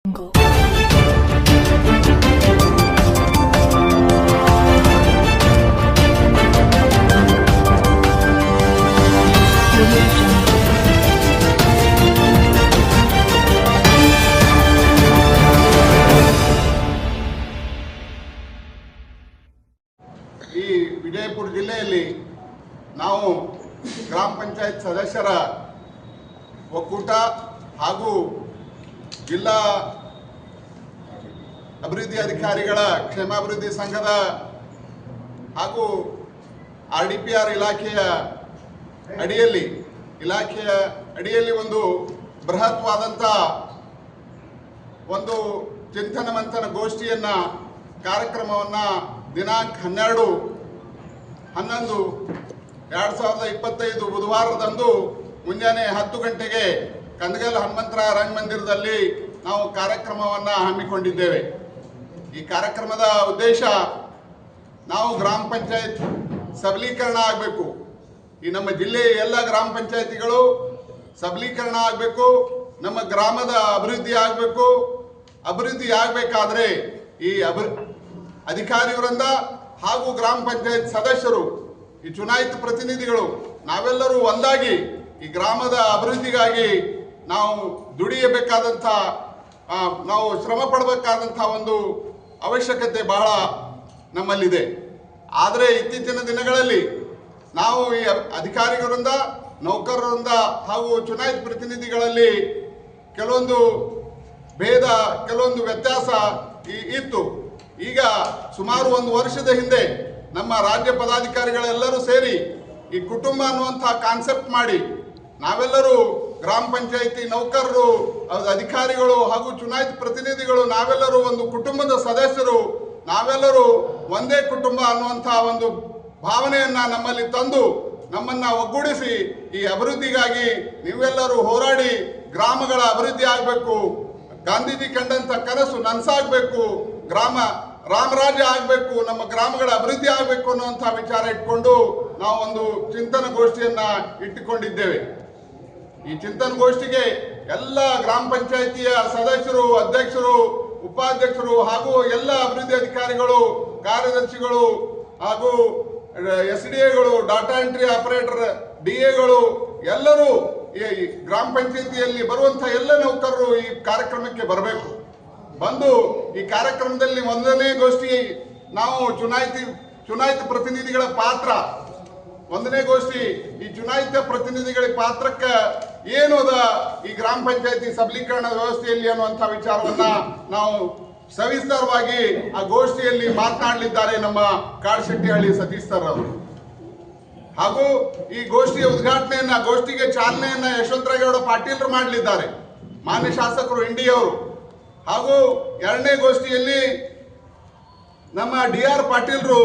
ಈ ವಿಜಯಪುರ ಜಿಲ್ಲೆಯಲ್ಲಿ ನಾವು ಗ್ರಾಮ ಪಂಚಾಯತ್ ಸದಸ್ಯರ ಒಕ್ಕೂಟ ಹಾಗೂ ಜಿಲ್ಲಾ ಅಭಿವೃದ್ಧಿ ಅಧಿಕಾರಿಗಳ ಕ್ಷೇಮಾಭಿವೃದ್ಧಿ ಸಂಘದ ಹಾಗೂ RDPR ಇಲಾಖೆಯ ಅಡಿಯಲ್ಲಿ ಒಂದು ಬೃಹತ್ವಾದಂಥ ಒಂದು ಚಿಂತನ ಮಂಥನ ಗೋಷ್ಠಿಯನ್ನು ಕಾರ್ಯಕ್ರಮವನ್ನು ದಿನಾಂಕ 12/11/2025 ಬುಧವಾರದಂದು ಮುಂಜಾನೆ 10 ಗಂಟೆಗೆ ಕಂದಗಲ್ ಹನುಮಂತರಾಯ ರಂಗಮಂದಿರದಲ್ಲಿ ನಾವು ಕಾರ್ಯಕ್ರಮವನ್ನು ಹಮ್ಮಿಕೊಂಡಿದ್ದೇವೆ. ಈ ಕಾರ್ಯಕ್ರಮದ ಉದ್ದೇಶ ನಾವು ಗ್ರಾಮ ಪಂಚಾಯತ್ ಸಬಲೀಕರಣ ಆಗಬೇಕು. ಈ ನಮ್ಮ ಜಿಲ್ಲೆಯ ಎಲ್ಲ ಗ್ರಾಮ ಪಂಚಾಯತಿಗಳು ಸಬಲೀಕರಣ ಆಗಬೇಕು, ನಮ್ಮ ಗ್ರಾಮದ ಅಭಿವೃದ್ಧಿ ಆಗಬೇಕು. ಅಭಿವೃದ್ಧಿ ಆಗಬೇಕಾದ್ರೆ ಈ ಅಧಿಕಾರಿ ವೃಂದ ಹಾಗೂ ಗ್ರಾಮ ಪಂಚಾಯತ್ ಸದಸ್ಯರು, ಈ ಚುನಾಯಿತ ಪ್ರತಿನಿಧಿಗಳು ನಾವೆಲ್ಲರೂ ಒಂದಾಗಿ ಈ ಗ್ರಾಮದ ಅಭಿವೃದ್ಧಿಗಾಗಿ ನಾವು ದುಡಿಯಬೇಕಾದಂಥ, ನಾವು ಶ್ರಮ ಪಡಬೇಕಾದಂಥ ಒಂದು ಅವಶ್ಯಕತೆ ಬಹಳ ನಮ್ಮಲ್ಲಿದೆ. ಆದರೆ ಇತ್ತೀಚಿನ ದಿನಗಳಲ್ಲಿ ನಾವು ಈ ಅಧಿಕಾರಿಗಳಿಂದ, ನೌಕರರಿಂದ ಹಾಗೂ ಚುನಾಯಿತ ಪ್ರತಿನಿಧಿಗಳಲ್ಲಿ ಕೆಲವೊಂದು ಭೇದ, ಕೆಲವೊಂದು ವ್ಯತ್ಯಾಸ ಇತ್ತು. ಈಗ ಸುಮಾರು 1 ವರ್ಷದ ಹಿಂದೆ ನಮ್ಮ ರಾಜ್ಯ ಪದಾಧಿಕಾರಿಗಳೆಲ್ಲರೂ ಸೇರಿ ಈ ಕುಟುಂಬ ಅನ್ನುವಂಥ ಕಾನ್ಸೆಪ್ಟ್ ಮಾಡಿ ನಾವೆಲ್ಲರೂ ಗ್ರಾಮ ಪಂಚಾಯಿತಿ ನೌಕರರು, ಅಧಿಕಾರಿಗಳು ಹಾಗೂ ಚುನಾಯಿತ ಪ್ರತಿನಿಧಿಗಳು ನಾವೆಲ್ಲರೂ ಒಂದು ಕುಟುಂಬದ ಸದಸ್ಯರು, ನಾವೆಲ್ಲರೂ ಒಂದೇ ಕುಟುಂಬ ಅನ್ನುವಂಥ ಒಂದು ಭಾವನೆಯನ್ನು ನಮ್ಮಲ್ಲಿ ತಂದು ನಮ್ಮನ್ನು ಒಗ್ಗೂಡಿಸಿ ಈ ಅಭಿವೃದ್ಧಿಗಾಗಿ ನೀವೆಲ್ಲರೂ ಹೋರಾಡಿ ಗ್ರಾಮಗಳ ಅಭಿವೃದ್ಧಿ ಆಗಬೇಕು, ಗಾಂಧೀಜಿ ಕಂಡಂಥ ಕನಸು ನನಸಾಗಬೇಕು, ಗ್ರಾಮ ರಾಮರಾಜ್ಯ ಆಗಬೇಕು, ನಮ್ಮ ಗ್ರಾಮಗಳ ಅಭಿವೃದ್ಧಿ ಆಗಬೇಕು ಅನ್ನುವಂಥ ವಿಚಾರ ಇಟ್ಕೊಂಡು ನಾವು ಒಂದು ಚಿಂತನ ಗೋಷ್ಠಿಯನ್ನು ಇಟ್ಟುಕೊಂಡಿದ್ದೇವೆ. ಈ ಚಿಂತನ ಗೋಷ್ಠಿಗೆ ಎಲ್ಲ ಗ್ರಾಮ ಪಂಚಾಯಿತಿಯ ಸದಸ್ಯರು, ಅಧ್ಯಕ್ಷರು, ಉಪಾಧ್ಯಕ್ಷರು ಹಾಗೂ ಎಲ್ಲ ಅಭಿವೃದ್ಧಿ ಅಧಿಕಾರಿಗಳು, ಕಾರ್ಯದರ್ಶಿಗಳು ಹಾಗೂ SDAಗಳು, ಡಾಟಾ ಎಂಟ್ರಿ ಆಪರೇಟರ್, DAಗಳು ಎಲ್ಲರೂ ಈ ಗ್ರಾಮ ಪಂಚಾಯಿತಿಯಲ್ಲಿ ಬರುವಂಥ ಎಲ್ಲ ನೌಕರರು ಈ ಕಾರ್ಯಕ್ರಮಕ್ಕೆ ಬರಬೇಕು. ಬಂದು ಈ ಕಾರ್ಯಕ್ರಮದಲ್ಲಿ 1ನೇ ಗೋಷ್ಠಿ ನಾವು ಚುನಾಯಿತ ಪ್ರತಿನಿಧಿಗಳ ಪಾತ್ರ, 1ನೇ ಗೋಷ್ಠಿ ಈ ಚುನಾಯಿತ ಪ್ರತಿನಿಧಿಗಳ ಪಾತ್ರಕ್ಕೆ ಏನು ಅದ ಈ ಗ್ರಾಮ ಪಂಚಾಯಿತಿ ಸಬಲೀಕರಣ ವ್ಯವಸ್ಥೆಯಲ್ಲಿ ಅನ್ನುವಂಥ ವಿಚಾರವನ್ನ ನಾವು ಸವಿಸ್ತರವಾಗಿ ಆ ಗೋಷ್ಠಿಯಲ್ಲಿ ಮಾತನಾಡಲಿದ್ದಾರೆ ನಮ್ಮ ಕಾಡಶೆಟ್ಟಿಹಳ್ಳಿ ಸತೀಶ್ ಸರ್ ಅವರು. ಹಾಗೂ ಈ ಗೋಷ್ಠಿಯ ಗೋಷ್ಠಿಗೆ ಚಾಲನೆಯನ್ನ ಯಶವಂತರಾಯಗೌಡ ಪಾಟೀಲ್ರು ಮಾಡಲಿದ್ದಾರೆ, ಮಾನ್ಯ ಶಾಸಕರು ಇಂಡಿಯವರು. ಹಾಗೂ 2ನೇ ಗೋಷ್ಠಿಯಲ್ಲಿ ನಮ್ಮ DR ಪಾಟೀಲ್ರು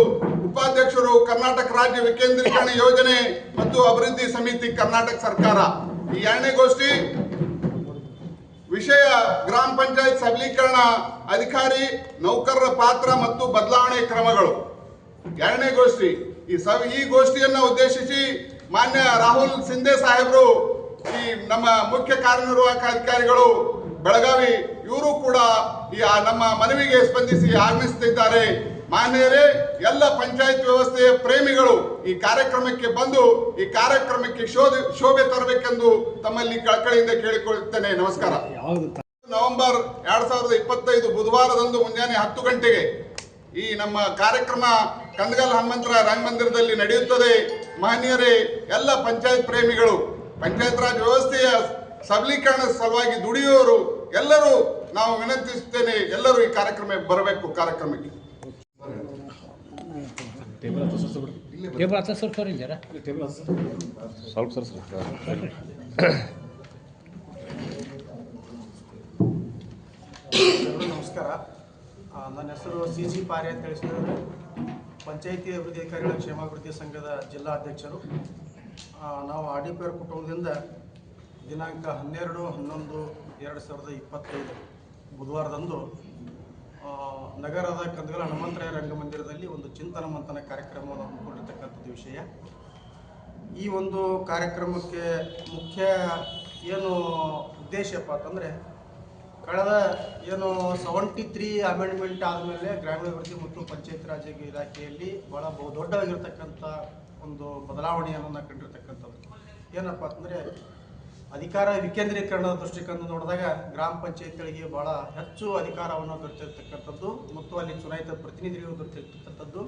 ಉಪಾಧ್ಯಕ್ಷರು, ಕರ್ನಾಟಕ ರಾಜ್ಯ ವಿಕೇಂದ್ರೀಕರಣ ಯೋಜನೆ ಮತ್ತು ಅಭಿವೃದ್ಧಿ ಸಮಿತಿ, ಕರ್ನಾಟಕ ಸರ್ಕಾರ. ಈ 2ನೇ ಗೋಷ್ಠಿ ವಿಷಯ ಗ್ರಾಮ ಪಂಚಾಯತ್ ಸಬಲೀಕರಣ, ಅಧಿಕಾರಿ ನೌಕರರ ಪಾತ್ರ ಮತ್ತು ಬದಲಾವಣೆ ಕ್ರಮಗಳು. 2ನೇ ಗೋಷ್ಠಿ. ಈ ಗೋಷ್ಠಿಯನ್ನು ಉದ್ದೇಶಿಸಿ ಮಾನ್ಯ ರಾಹುಲ್ ಸಿಂಧೆ ಸಾಹೇಬರು, ಈ ನಮ್ಮ ಮುಖ್ಯ ಕಾರ್ಯನಿರ್ವಾಹಕ ಅಧಿಕಾರಿಗಳು ಬೆಳಗಾವಿ, ಇವರು ಕೂಡ ಈ ನಮ್ಮ ಮನವಿಗೆ ಸ್ಪಂದಿಸಿ ಆಗಮಿಸುತ್ತಿದ್ದಾರೆ. ಮಾನ್ಯರೇ, ಎಲ್ಲ ಪಂಚಾಯತ್ ವ್ಯವಸ್ಥೆಯ ಪ್ರೇಮಿಗಳು ಈ ಕಾರ್ಯಕ್ರಮಕ್ಕೆ ಬಂದು ಈ ಕಾರ್ಯಕ್ರಮಕ್ಕೆ ಶೋಭೆ ತರಬೇಕೆಂದು ತಮ್ಮಲ್ಲಿ ಕಳಕಳಿಯಿಂದ ಕೇಳಿಕೊಳ್ಳುತ್ತೇನೆ. ನಮಸ್ಕಾರ. ನವೆಂಬರ್ 2025 ಬುಧವಾರದಂದು ಮುಂಜಾನೆ 10 ಗಂಟೆಗೆ ಈ ನಮ್ಮ ಕಾರ್ಯಕ್ರಮ ಕಂದಗಲ್ ಹನುಮಂತರಾಯ ರಂಗಮಂದಿರದಲ್ಲಿ ನಡೆಯುತ್ತದೆ. ಮಹನೀಯರೇ, ಎಲ್ಲ ಪಂಚಾಯತ್ ಪ್ರೇಮಿಗಳು, ಪಂಚಾಯತ್ ರಾಜ್ ವ್ಯವಸ್ಥೆಯ ಸಬಲೀಕರಣದ ಸಲುವಾಗಿ ದುಡಿಯುವವರು ಎಲ್ಲರೂ ನಾವು ವಿನಂತಿಸುತ್ತೇನೆ, ಎಲ್ಲರೂ ಈ ಕಾರ್ಯಕ್ರಮ ಬರಬೇಕು. ಕಾರ್ಯಕ್ರಮಕ್ಕೆ ನಮಸ್ಕಾರ. ನನ್ನ ಹೆಸರು CG ಪಾರ್ಯ ಅಂತ ತಿಳಿಸಿದರೆ ಪಂಚಾಯಿತಿ ಅಭಿವೃದ್ಧಿ ಅಧಿಕಾರಿಗಳ ಕ್ಷೇಮಾಭಿವೃದ್ಧಿ ಸಂಘದ ಜಿಲ್ಲಾ ಅಧ್ಯಕ್ಷರು. ನಾವು RDPR ಕುಟುಂಬದಿಂದ ದಿನಾಂಕ 12/11/2025 ಬುಧವಾರದಂದು ನಗರದ ಕಂದಗಲ್ ಹನುಮಂತರಾಯ ರಂಗಮಂದಿರದಲ್ಲಿ ಒಂದು ಚಿಂತನ ಮಂಥನ ಕಾರ್ಯಕ್ರಮವನ್ನು ಹಮ್ಮಿಕೊಂಡಿರ್ತಕ್ಕಂಥದ್ದು ವಿಷಯ. ಈ ಒಂದು ಕಾರ್ಯಕ್ರಮಕ್ಕೆ ಮುಖ್ಯ ಏನು ಉದ್ದೇಶಪ್ಪ ಅಂತಂದರೆ, ಕಳೆದ ಏನು 73 ಅಮೆಂಡ್ಮೆಂಟ್ ಆದಮೇಲೆ ಗ್ರಾಮೀಣಾಭಿವೃದ್ಧಿ ಮತ್ತು ಪಂಚಾಯತ್ ರಾಜ್ ಇಲಾಖೆಯಲ್ಲಿ ಭಾಳ ಬಹುದೊಡ್ಡವಾಗಿರ್ತಕ್ಕಂಥ ಒಂದು ಬದಲಾವಣೆಯನ್ನು ನಾವು ಕಂಡಿರ್ತಕ್ಕಂಥದ್ದು. ಏನಪ್ಪ ಅಂತಂದರೆ ಅಧಿಕಾರ ವಿಕೇಂದ್ರೀಕರಣದ ದೃಷ್ಟಿಕೋನ ನೋಡಿದಾಗ ಗ್ರಾಮ ಪಂಚಾಯತ್ಗಳಿಗೆ ಭಾಳ ಹೆಚ್ಚು ಅಧಿಕಾರವನ್ನು ದೊರೆತಿರ್ತಕ್ಕಂಥದ್ದು ಮತ್ತು ಅಲ್ಲಿ ಚುನಾಯಿತ ಪ್ರತಿನಿಧಿಗಳು ದೊರೆತಿರ್ತಕ್ಕಂಥದ್ದು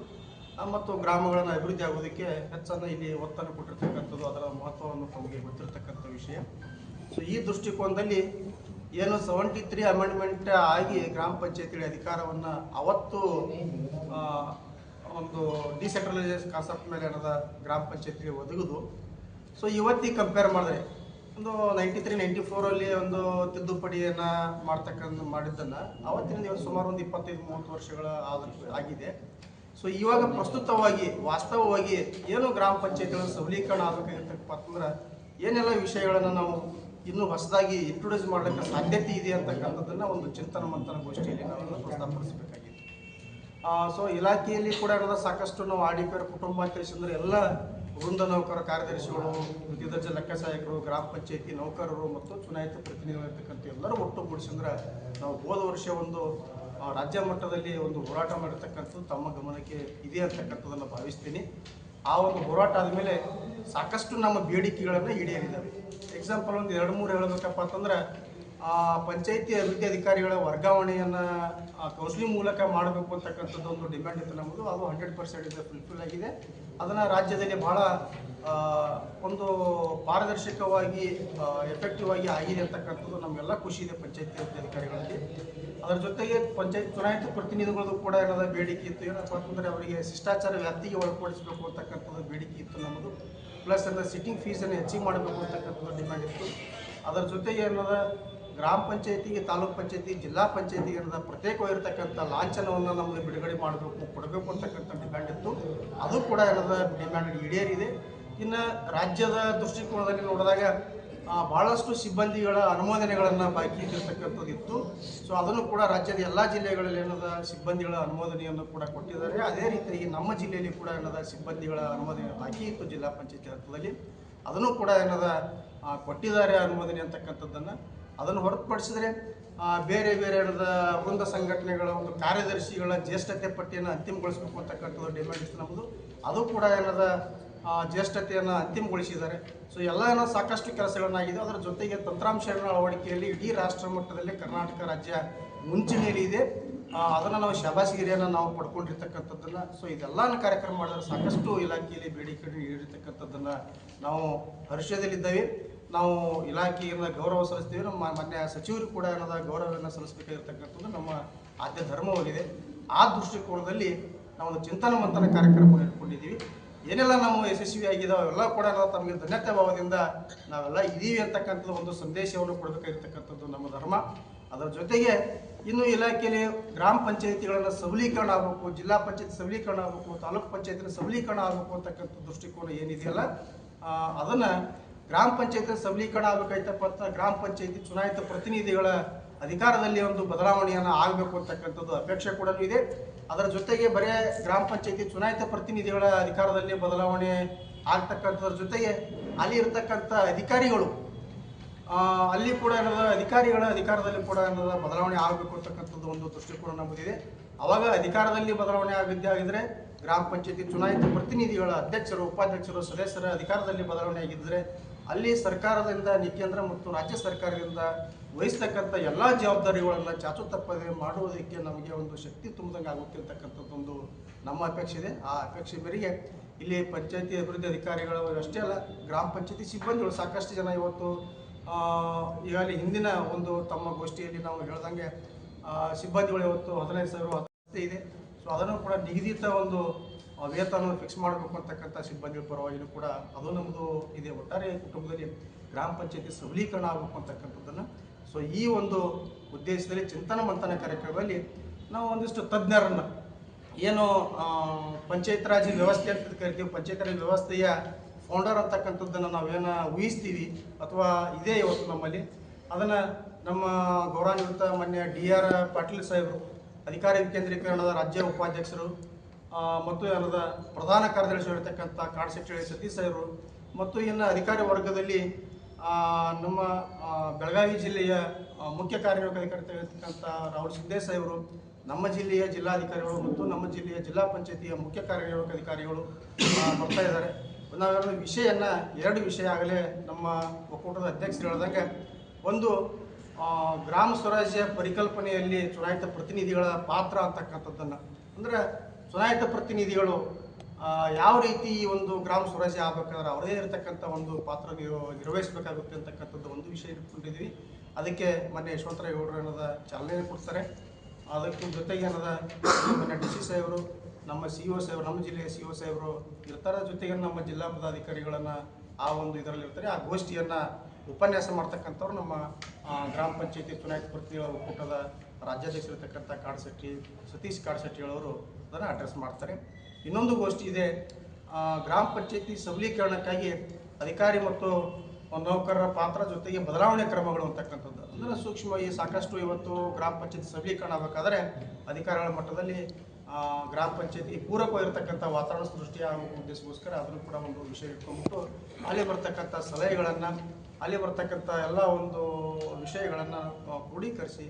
ಮತ್ತು ಗ್ರಾಮಗಳನ್ನು ಅಭಿವೃದ್ಧಿ ಆಗೋದಕ್ಕೆ ಹೆಚ್ಚನ್ನು ಇಲ್ಲಿ ಒತ್ತನ್ನು ಕೊಟ್ಟಿರ್ತಕ್ಕಂಥದ್ದು, ಅದರ ಮಹತ್ವವನ್ನು ತಮಗೆ ಗೊತ್ತಿರತಕ್ಕಂಥ ವಿಷಯ. ಸೊ ಈ ದೃಷ್ಟಿಕೋನದಲ್ಲಿ ಏನು 73 ಅಮೆಂಡ್ಮೆಂಟ್ ಆಗಿ ಗ್ರಾಮ ಪಂಚಾಯತಿಗಳ ಅಧಿಕಾರವನ್ನು ಅವತ್ತು ಒಂದು ಡಿಸೆಂಟ್ರಲೈಸೇಷನ್ ಕಾನ್ಸೆಪ್ಟ್ ಮೇಲೆ ಏನದ ಗ್ರಾಮ ಪಂಚಾಯತಿಗೆ ಒದಗುದು. ಸೊ ಇವತ್ತಿಗೆ ಕಂಪೇರ್ ಮಾಡಿದ್ರೆ ಒಂದು 93-94 ಒಂದು ತಿದ್ದುಪಡಿಯನ್ನು ಮಾಡಿದ್ದನ್ನು ಅವತ್ತಿನ ದಿವಸ ಸುಮಾರು ಒಂದು 25-30 ವರ್ಷಗಳ ಆಗಿದೆ. ಸೊ ಇವಾಗ ಪ್ರಸ್ತುತವಾಗಿ ವಾಸ್ತವವಾಗಿ ಏನು ಗ್ರಾಮ ಪಂಚಾಯತಿಗಳ ಸಬಲೀಕರಣ ಆಗಬೇಕಾಗಿರ್ತಕ್ಕಪ್ಪ ಅಂತಂದ್ರೆ ಏನೆಲ್ಲ ವಿಷಯಗಳನ್ನು ನಾವು ಇನ್ನೂ ಹೊಸದಾಗಿ ಇಂಟ್ರೊಡ್ಯೂಸ್ ಮಾಡಲಿಕ್ಕೆ ಸಾಧ್ಯತೆ ಇದೆ ಅಂತಕ್ಕಂಥದ್ದನ್ನು ಒಂದು ಚಿಂತನ ಮಂಥನ ಗೋಷ್ಠಿಯಲ್ಲಿ ನಾವೆಲ್ಲ ಪ್ರಸ್ತಾಪಿಸಬೇಕಾಗಿದೆ. ಸೊ ಇಲಾಖೆಯಲ್ಲಿ ಕೂಡ ಸಾಕಷ್ಟು ನಾವು RDPR ಕುಟುಂಬ ಅಂತ ತಿಳಿಸಿದ್ರೆ ಎಲ್ಲ ವೃಂದ ನೌಕರ ಕಾರ್ಯದರ್ಶಿಗಳು, ದ್ವಿತೀಯ ದರ್ಜೆ ಲೆಕ್ಕ ಸಹಾಯಕರು, ಗ್ರಾಮ ಪಂಚಾಯತಿ ನೌಕರರು ಮತ್ತು ಚುನಾಯಿತ ಪ್ರತಿನಿಧಿಗಳಿರ್ತಕ್ಕಂಥ ಎಲ್ಲರೂ ಒಟ್ಟುಗೂಡಿಸಿದ್ರೆ ನಾವು ಹೋದ ವರ್ಷ ಒಂದು ರಾಜ್ಯ ಮಟ್ಟದಲ್ಲಿ ಒಂದು ಹೋರಾಟ ಮಾಡಿರ್ತಕ್ಕಂಥದ್ದು ತಮ್ಮ ಗಮನಕ್ಕೆ ಇದೆ ಅಂತಕ್ಕಂಥದ್ದನ್ನು ಭಾವಿಸ್ತೀನಿ. ಆ ಒಂದು ಹೋರಾಟ ಆದಮೇಲೆ ಸಾಕಷ್ಟು ನಮ್ಮ ಬೇಡಿಕೆಗಳನ್ನು ಈಡೇರಿದ್ದಾವೆ. ಎಕ್ಸಾಂಪಲ್ ಒಂದು 2-3 ಹೇಳಬೇಕಪ್ಪ ಅಂತಂದ್ರೆ ಪಂಚಾಯತಿ ಅಭಿವೃದ್ಧಿ ಅಧಿಕಾರಿಗಳ ವರ್ಗಾವಣೆಯನ್ನು ಕೌನ್ಸಿಲಿಂಗ್ ಮೂಲಕ ಮಾಡಬೇಕು ಅಂತಕ್ಕಂಥದ್ದು ಒಂದು ಡಿಮ್ಯಾಂಡ್ ಇತ್ತು ನಮ್ಮದು. ಅದು 100% ಫುಲ್ಫಿಲ್ ಆಗಿದೆ. ಅದನ್ನು ರಾಜ್ಯದಲ್ಲಿ ಭಾಳ ಒಂದು ಪಾರದರ್ಶಕವಾಗಿ ಎಫೆಕ್ಟಿವ್ ಆಗಿ ಆಗಿದೆ ಅಂತಕ್ಕಂಥದ್ದು ನಮಗೆಲ್ಲ ಖುಷಿ ಇದೆ ಪಂಚಾಯತಿ ಅಭಿವೃದ್ಧಿ ಅಧಿಕಾರಿಗಳಲ್ಲಿ. ಅದರ ಜೊತೆಗೆ ಪಂಚಾಯತ್ ಚುನಾಯಿತ ಪ್ರತಿನಿಧಿಗಳದ್ದು ಕೂಡ ಏನದ ಬೇಡಿಕೆ ಇತ್ತು. ಏನಪ್ಪ ಅಂತಂದರೆ ಅವರಿಗೆ ಶಿಷ್ಟಾಚಾರ ವ್ಯಾಪ್ತಿಗೆ ಒಳಪಡಿಸಬೇಕು ಅಂತಕ್ಕಂಥದ್ದು ಬೇಡಿಕೆ ಇತ್ತು ನಮ್ಮದು. ಪ್ಲಸ್ ಅಂದರೆ ಸಿಟ್ಟಿಂಗ್ ಫೀಸನ್ನು ಹೆಚ್ಚಿಗೆ ಮಾಡಬೇಕು ಅಂತಕ್ಕಂಥದ್ದು ಡಿಮ್ಯಾಂಡ್ ಇತ್ತು. ಅದರ ಜೊತೆಗೆ ಏನದ ಗ್ರಾಮ ಪಂಚಾಯತಿಗೆ, ತಾಲೂಕು ಪಂಚಾಯತಿ, ಜಿಲ್ಲಾ ಪಂಚಾಯತಿಗೆ ಏನದ ಪ್ರತ್ಯೇಕವಾಗಿರ್ತಕ್ಕಂಥ ಲಾಂಛನವನ್ನು ನಮಗೆ ಬಿಡುಗಡೆ ಕೊಡಬೇಕು ಅಂತಕ್ಕಂಥ ಡಿಮ್ಯಾಂಡ್ ಇತ್ತು. ಅದು ಕೂಡ ಏನದ ಡಿಮ್ಯಾಂಡ್ ಈಡೇರಿದೆ. ಇನ್ನು ರಾಜ್ಯದ ದೃಷ್ಟಿಕೋನದಲ್ಲಿ ನೋಡಿದಾಗ ಭಾಳಷ್ಟು ಸಿಬ್ಬಂದಿಗಳ ಅನುಮೋದನೆಗಳನ್ನು ಬಾಕಿ ಇಟ್ಟಿರ್ತಕ್ಕಂಥದ್ದು ಇತ್ತು. ಸೊ ಅದನ್ನು ಕೂಡ ರಾಜ್ಯದ ಎಲ್ಲ ಜಿಲ್ಲೆಗಳಲ್ಲಿ ಏನದ ಸಿಬ್ಬಂದಿಗಳ ಅನುಮೋದನೆಯನ್ನು ಕೂಡ ಕೊಟ್ಟಿದ್ದಾರೆ. ಅದೇ ರೀತಿಯಾಗಿ ನಮ್ಮ ಜಿಲ್ಲೆಯಲ್ಲಿ ಕೂಡ ಏನದ ಸಿಬ್ಬಂದಿಗಳ ಅನುಮೋದನೆ ಬಾಕಿ ಇತ್ತು ಜಿಲ್ಲಾ ಪಂಚಾಯತಿ ಹಂತದಲ್ಲಿ. ಅದನ್ನು ಕೂಡ ಏನದ ಕೊಟ್ಟಿದ್ದಾರೆ ಅನುಮೋದನೆ ಅಂತಕ್ಕಂಥದ್ದನ್ನು. ಅದನ್ನು ಹೊರತುಪಡಿಸಿದರೆ ಬೇರೆ ಬೇರೆ ವೃಂದ ಸಂಘಟನೆಗಳ ಒಂದು ಕಾರ್ಯದರ್ಶಿಗಳ ಜ್ಯೇಷ್ಠತೆ ಪಟ್ಟಿಯನ್ನು ಅಂತಿಮಗೊಳಿಸಬೇಕು ಅಂತಕ್ಕಂಥದ್ದು ಡಿಮ್ಯಾಂಡ್ ಇತ್ತು ನಮ್ಮದು. ಅದು ಕೂಡ ಏನದ ಜ್ಯೇಷ್ಠತೆಯನ್ನು ಅಂತಿಮಗೊಳಿಸಿದ್ದಾರೆ. ಸೊ ಎಲ್ಲ ಏನೋ ಸಾಕಷ್ಟು ಕೆಲಸಗಳನ್ನಾಗಿದೆ. ಅದರ ಜೊತೆಗೆ ತಂತ್ರಾಂಶಗಳ ಅಳವಡಿಕೆಯಲ್ಲಿ ಇಡೀ ರಾಷ್ಟ್ರ ಮಟ್ಟದಲ್ಲಿ ಕರ್ನಾಟಕ ರಾಜ್ಯ ಮುಂಚೂಣಿಯಲ್ಲಿ ಇದೆ. ಅದನ್ನು ನಾವು ಶಾಬಾಸಿಗಿರಿಯನ್ನು ನಾವು ಪಡ್ಕೊಂಡಿರ್ತಕ್ಕಂಥದ್ದನ್ನು. ಸೊ ಇದೆಲ್ಲ ಕಾರ್ಯಕ್ರಮ ಮಾಡಿದ್ರೆ ಸಾಕಷ್ಟು ಇಲಾಖೆಯಲ್ಲಿ ಬೇಡಿಕೆ ಇರತಕ್ಕಂಥದ್ದನ್ನು ನಾವು ಹರ್ಷದಲ್ಲಿದ್ದೇವೆ. ನಾವು ಇಲಾಖೆಯಿಂದ ಗೌರವ ಸಲ್ಲಿಸ್ತೀವಿ. ನಮ್ಮ ಮಾನ್ಯ ಸಚಿವರು ಕೂಡ ಏನದ ಗೌರವವನ್ನು ಸಲ್ಲಿಸಬೇಕಾಗಿರ್ತಕ್ಕಂಥದ್ದು ನಮ್ಮ ಆದ್ಯ ಧರ್ಮವಾಗಿದೆ. ಆ ದೃಷ್ಟಿಕೋನದಲ್ಲಿ ನಾವೊಂದು ಚಿಂತನ ಮಂಥನ ಕಾರ್ಯಕ್ರಮವನ್ನು ಇಟ್ಕೊಂಡಿದ್ದೀವಿ. ಏನೆಲ್ಲ ನಾವು ಯಶಸ್ವಿಯಾಗಿದ್ದಾವೆ ಅವೆಲ್ಲ ಕೂಡ ತಮಗೆ ಧನ್ಯತೆ ಭಾವದಿಂದ ನಾವೆಲ್ಲ ಇದ್ದೀವಿ ಅಂತಕ್ಕಂಥದ್ದು ಒಂದು ಸಂದೇಶವನ್ನು ಕೊಡಬೇಕಾಗಿರ್ತಕ್ಕಂಥದ್ದು ನಮ್ಮ ಧರ್ಮ. ಅದರ ಜೊತೆಗೆ ಇನ್ನು ಇಲಾಖೆಯಲ್ಲಿ ಗ್ರಾಮ ಪಂಚಾಯತಿಗಳನ್ನು ಸಬಲೀಕರಣ ಆಗಬೇಕು, ಜಿಲ್ಲಾ ಪಂಚಾಯತಿ ಸಬಲೀಕರಣ ಆಗಬೇಕು, ತಾಲೂಕು ಪಂಚಾಯತಿನ ಸಬಲೀಕರಣ ಆಗಬೇಕು ಅಂತಕ್ಕಂಥ ದೃಷ್ಟಿಕೋನ ಏನಿದೆಯಲ್ಲ ಅದನ್ನು ಗ್ರಾಮ ಪಂಚಾಯತಿ ಸಬಲೀಕರಣ ಆಗಬೇಕಾಯ್ತಪ್ಪ ಅಂತ ಗ್ರಾಮ ಪಂಚಾಯತಿ ಚುನಾಯಿತ ಪ್ರತಿನಿಧಿಗಳ ಅಧಿಕಾರದಲ್ಲಿ ಒಂದು ಬದಲಾವಣೆಯನ್ನು ಆಗಬೇಕು ಅಂತಕ್ಕಂಥದ್ದು ಅಪೇಕ್ಷೆ ಕೂಡ ಇದೆ. ಅದರ ಜೊತೆಗೆ ಬರೀ ಗ್ರಾಮ ಪಂಚಾಯತಿ ಚುನಾಯಿತ ಪ್ರತಿನಿಧಿಗಳ ಅಧಿಕಾರದಲ್ಲಿ ಬದಲಾವಣೆ ಆಗ್ತಕ್ಕಂಥದ್ರ ಜೊತೆಗೆ ಅಲ್ಲಿ ಇರತಕ್ಕಂಥ ಅಧಿಕಾರಿಗಳು ಅಲ್ಲಿ ಕೂಡ ಏನದ ಅಧಿಕಾರಿಗಳ ಅಧಿಕಾರದಲ್ಲಿ ಕೂಡ ಏನದ ಬದಲಾವಣೆ ಆಗಬೇಕು ಅಂತಕ್ಕಂಥದ್ದು ಒಂದು ದೃಷ್ಟಿಕೋನ ನಮ್ಮದಿದೆ. ಅವಾಗ ಅಧಿಕಾರದಲ್ಲಿ ಬದಲಾವಣೆ ಆಗಿದ್ದರೆ ಗ್ರಾಮ ಪಂಚಾಯತಿ ಚುನಾಯಿತ ಪ್ರತಿನಿಧಿಗಳ ಅಧ್ಯಕ್ಷರು, ಉಪಾಧ್ಯಕ್ಷರು, ಸದಸ್ಯರ ಅಧಿಕಾರದಲ್ಲಿ ಬದಲಾವಣೆ ಆಗಿದ್ದರೆ ಅಲ್ಲಿ ಸರ್ಕಾರದಿಂದ, ಕೇಂದ್ರ ಮತ್ತು ರಾಜ್ಯ ಸರ್ಕಾರದಿಂದ ವಹಿಸ್ತಕ್ಕಂಥ ಎಲ್ಲ ಜವಾಬ್ದಾರಿಗಳನ್ನು ಚಾಚು ತಪ್ಪದೆ ಮಾಡುವುದಕ್ಕೆ ನಮಗೆ ಒಂದು ಶಕ್ತಿ ತುಂಬಿದಂಗೆ ಆಗುತ್ತೆ ಅಂತಕ್ಕಂಥದ್ದೊಂದು ನಮ್ಮ ಅಪೇಕ್ಷೆ ಇದೆ. ಆ ಅಪೇಕ್ಷೆ ಮೇರೆಗೆ ಇಲ್ಲಿ ಪಂಚಾಯತಿ ಅಭಿವೃದ್ಧಿ ಅಧಿಕಾರಿಗಳು ಅಷ್ಟೇ ಅಲ್ಲ, ಗ್ರಾಮ ಪಂಚಾಯತಿ ಸಿಬ್ಬಂದಿಗಳು ಸಾಕಷ್ಟು ಜನ ಇವತ್ತು ಈಗಾಗಲೇ ಹಿಂದಿನ ಒಂದು ತಮ್ಮ ಗೋಷ್ಠಿಯಲ್ಲಿ ನಾವು ಹೇಳ್ದಂಗೆ ಸಿಬ್ಬಂದಿಗಳು ಇವತ್ತು 15,000 ಇದೆ. ಸೊ ಅದನ್ನು ಕೂಡ ನಿಗದಿತ ಒಂದು ವೇತನ ಫಿಕ್ಸ್ ಮಾಡಬೇಕು ಅಂತಕ್ಕಂಥ ಸಿಬ್ಬಂದಿಗಳ ಪರವಾಗಿಯೂ ಕೂಡ ಅದು ನಮ್ಮದು ಇದೆ. ಒಟ್ಟಾರೆ ಕುಟುಂಬದಲ್ಲಿ ಗ್ರಾಮ ಪಂಚಾಯತಿ ಸಬಲೀಕರಣ ಆಗಬೇಕು ಅಂತಕ್ಕಂಥದ್ದನ್ನು. ಸೊ ಈ ಒಂದು ಉದ್ದೇಶದಲ್ಲಿ ಚಿಂತನ ಮಂಥನ ಕಾರ್ಯಕ್ರಮದಲ್ಲಿ ನಾವು ಒಂದಿಷ್ಟು ತಜ್ಞರನ್ನು ಏನು ಪಂಚಾಯತ್ ರಾಜ್ ವ್ಯವಸ್ಥೆ ಅಂತ ಕರಿತೀವಿ, ಪಂಚಾಯತ್ ರಾಜ್ ವ್ಯವಸ್ಥೆಯ ಫೌಂಡರ್ ಅಂತಕ್ಕಂಥದ್ದನ್ನು ನಾವೇನು ಊಹಿಸ್ತೀವಿ ಅಥವಾ ಇದೇ ಇವತ್ತು ನಮ್ಮಲ್ಲಿ, ಅದನ್ನು ನಮ್ಮ ಗೌರವಾನ್ವಿತ ಮಾನ್ಯ DR ಪಾಟೀಲ್ ಸಾಹೇಬರು, ಅಧಿಕಾರಿ ವಿಕೇಂದ್ರೀಕರಣದ ರಾಜ್ಯ ಉಪಾಧ್ಯಕ್ಷರು ಮತ್ತು ಏನದ ಪ್ರಧಾನ ಕಾರ್ಯದರ್ಶಿ ಇರತಕ್ಕಂಥ ಕಾಡಶೆಟ್ಟಿ ಸತೀಶ್ ಸಾಹೇಬರು ಮತ್ತು ಇನ್ನು ಅಧಿಕಾರಿ ವರ್ಗದಲ್ಲಿ ನಮ್ಮ ಬೆಳಗಾವಿ ಜಿಲ್ಲೆಯ ಮುಖ್ಯ ಕಾರ್ಯನಿರ್ವಾಹಕ ರಾಹುಲ್ ಸಿಂಧೆ ಸಾಹೇಬರು, ನಮ್ಮ ಜಿಲ್ಲೆಯ ಜಿಲ್ಲಾಧಿಕಾರಿಗಳು ಮತ್ತು ನಮ್ಮ ಜಿಲ್ಲೆಯ ಜಿಲ್ಲಾ ಪಂಚಾಯತಿಯ ಮುಖ್ಯ ಕಾರ್ಯನಿರ್ವಾಹಕ ಅಧಿಕಾರಿಗಳು ಬರ್ತಾ ಇದ್ದಾರೆ. ನಾವೆರಡು ಎರಡು ವಿಷಯ ಆಗಲೇ ನಮ್ಮ ಒಕ್ಕೂಟದ ಅಧ್ಯಕ್ಷರು ಹೇಳಿದಂಗೆ, ಒಂದು ಗ್ರಾಮ ಸ್ವರಾಜ್ಯ ಪರಿಕಲ್ಪನೆಯಲ್ಲಿ ಚುನಾಯಿತ ಪ್ರತಿನಿಧಿಗಳ ಪಾತ್ರ ಅಂತಕ್ಕಂಥದ್ದನ್ನು, ಅಂದರೆ ಚುನಾಯಿತ ಪ್ರತಿನಿಧಿಗಳು ಯಾವ ರೀತಿ ಈ ಒಂದು ಗ್ರಾಮ ಸ್ವರಾಜ್ಯ ಆಗಬೇಕಾದ್ರೆ ಅವರೇ ಇರತಕ್ಕಂಥ ಒಂದು ಪಾತ್ರ ನಿರ್ವಹಿಸಬೇಕಾಗುತ್ತೆ ಅಂತಕ್ಕಂಥದ್ದು ಒಂದು ವಿಷಯ ಇಟ್ಕೊಂಡಿದ್ವಿ. ಅದಕ್ಕೆ ಮೊನ್ನೆ ಯಶವಂತರಾಯಗೌಡರು ಏನದ ಚಾಲನೆ ಕೊಡ್ತಾರೆ. ಅದಕ್ಕೆ ಜೊತೆಗೆ ಏನದ ಮೊನ್ನೆ ಡಿ ಸಿ ಸಾಹೇಬರು, ನಮ್ಮ ಸಿ ಒ ಸಾಹೇಬರು, ನಮ್ಮ ಜಿಲ್ಲೆಯ ಸಿ ಒ ಸಾಹೇಬರು ಇರ್ತಾರೆ. ಜೊತೆಗೆ ನಮ್ಮ ಜಿಲ್ಲಾ ಪದಾಧಿಕಾರಿಗಳನ್ನು ಆ ಒಂದು ಇದರಲ್ಲಿ ಇರ್ತಾರೆ. ಆ ಗೋಷ್ಠಿಯನ್ನು ಉಪನ್ಯಾಸ ಮಾಡ್ತಕ್ಕಂಥವ್ರು ನಮ್ಮ ಗ್ರಾಮ ಪಂಚಾಯತಿ ಚುನಾಯಿತ ಪ್ರತಿನಿಧಿಗಳ ಒಕ್ಕೂಟದ ರಾಜ್ಯಾಧ್ಯಕ್ಷರಿರ್ತಕ್ಕಂಥ ಸತೀಶ್ ಕಾಡಶೆಟ್ಟಿಗಳವರು ಅದನ್ನು ಅಡ್ರೆಸ್ ಮಾಡ್ತಾರೆ. ಇನ್ನೊಂದು ಗೋಷ್ಠಿ ಇದೆ, ಗ್ರಾಮ ಪಂಚಾಯತಿ ಸಬಲೀಕರಣಕ್ಕಾಗಿ ಅಧಿಕಾರಿ ಮತ್ತು ನೌಕರರ ಪಾತ್ರ ಜೊತೆಗೆ ಬದಲಾವಣೆ ಕ್ರಮಗಳು ಅಂತಕ್ಕಂಥದ್ದು. ಅಂದರೆ ಸೂಕ್ಷ್ಮವಾಗಿ ಸಾಕಷ್ಟು ಇವತ್ತು ಗ್ರಾಮ ಪಂಚಾಯತಿ ಸಬಲೀಕರಣ ಆಗಬೇಕಾದ್ರೆ ಅಧಿಕಾರಿಗಳ ಮಟ್ಟದಲ್ಲಿ ಗ್ರಾಮ ಪಂಚಾಯತಿ ಪೂರಕವಾಗಿರ್ತಕ್ಕಂಥ ವಾತಾವರಣ ಸೃಷ್ಟಿ ಆಗುವ ಉದ್ದೇಶಕ್ಕೋಸ್ಕರ ಅದನ್ನು ಕೂಡ ಒಂದು ವಿಷಯ ಇಟ್ಕೊಂಡ್ಬಿಟ್ಟು ಅಲ್ಲಿ ಬರ್ತಕ್ಕಂಥ ಸಲಹೆಗಳನ್ನು, ಅಲ್ಲಿ ಬರ್ತಕ್ಕಂಥ ಎಲ್ಲ ಒಂದು ವಿಷಯಗಳನ್ನು ಕ್ರೋಢೀಕರಿಸಿ